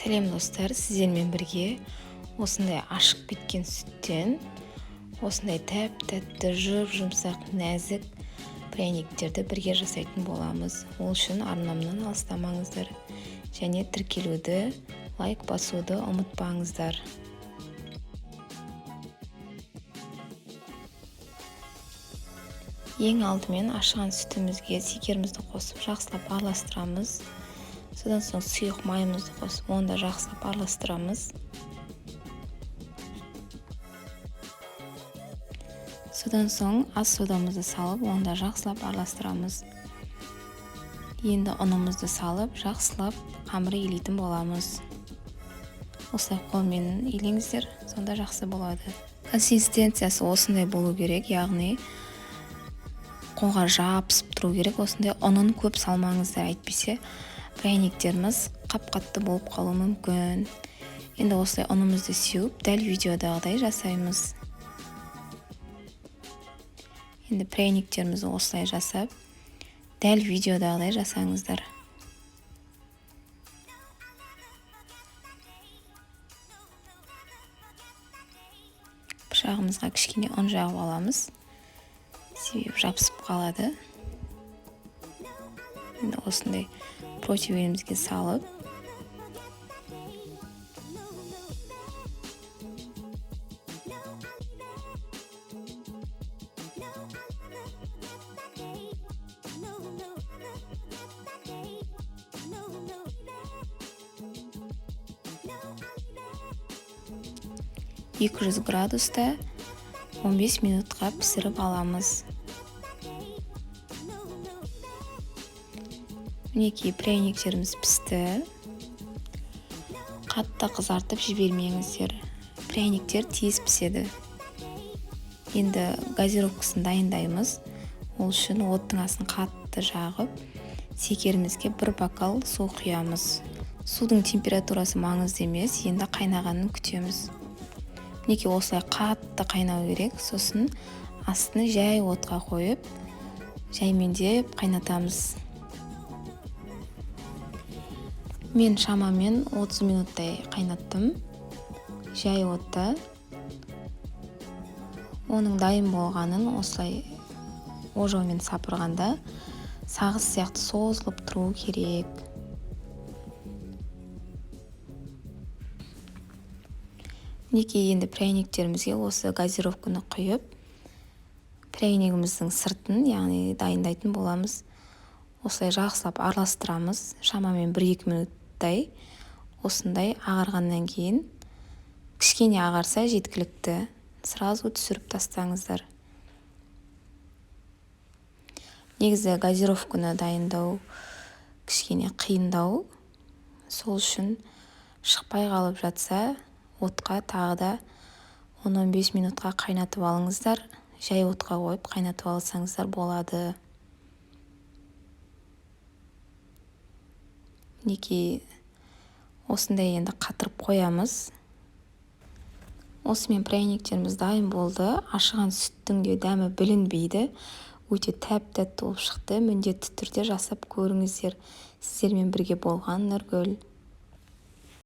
Сәлем достар, сіздермен бірге осындай ашық кеткен сүттен осындай тәп-тәтті, жұмсақ, нәзік пряниктерді бірге жасайтын боламыз. Ол үшін арнамнан алыстамаңыздар және тіркелуді, лайк басуды ұмытпаңыздар. Ең алдымен ашыған сүтімізге шекерімізді қосып жақсылап араластырамыз. Содан соң сұйық майымызды қосып, оны да жақсылап араластырамыз. Содан соң ас содамызды салып, оны да жақсылап араластырамыз. Енді ұнымызды салып, жақсылап қамыр илейтін боламыз. Осылай қолмен илеңіздер, сонда жақсы болады. Консистенциясы осындай болу керек, яғни қолға жабысып тұру керек. Осындай ұнын көп салмаңыздар, әйтпесе пряниктеріміз қап-қатты болып қалуы мүмкін. Енді осылай ұнымызды сеуіп, дәл видеодағыдай жасаймыз. Енді пряниктерімізді осылай жасап, дәл видеодағыдай жасаңыздар. Пышағымызға кішкене ұн жағып аламыз. Себебі жабысып қалады. Енді осындай противенімізге салып, (200 градуста 15 минутқа пісіріп аламыз. Мінекей пряниктеріміз пісті. Қатты қызартып жібермеңіздер. Пряниктер тез піседі. Енді газировкасын дайындаймыз. Ол үшін оттың астын қатты жағып, шекерімізге 1 бокал су құямыз. Судың температурасы маңызды емес, енді қайнағанын күтеміз. Мінекей осылай қатты қайнау керек. Сосын астын жай отқа қойып, жаймендеп қайнатамыз. Мен шамамен 30 минуттай қайнаттым, жай отта. Оның дайын болғанын осылай ожаумен сапырғанда сағыз сияқты созылып тұру керек. Мінекей енді пряниктерімізге осы газировканы құйып, пряникіміздің сыртын, яғни дайындайтын боламыз. Осылай жақсылап араластырамыз, шамамен 1-2 минуттай. Осындай ағарғаннан кейін, кішкене ағарса жеткілікті, сразу түсіріп тастаңыздар. Негізі газировканы дайындау кішкене қиындау. Сол үшін шықпай қалып жатса, отқа тағы да 10-15 минутқа қайнатып алыңыздар. Жай отқа қойып қайнатып алсаңыздар болады. Мінекей осындай енді қатырып қоямыз. Осымен пряниктеріміз дайын болды. Ашыған сүттің де дәмі білінбейді. Өте тәп-тәтті болып шықты. Міндетті түрде жасап көріңіздер. Сіздермен бірге болған Нұргүл.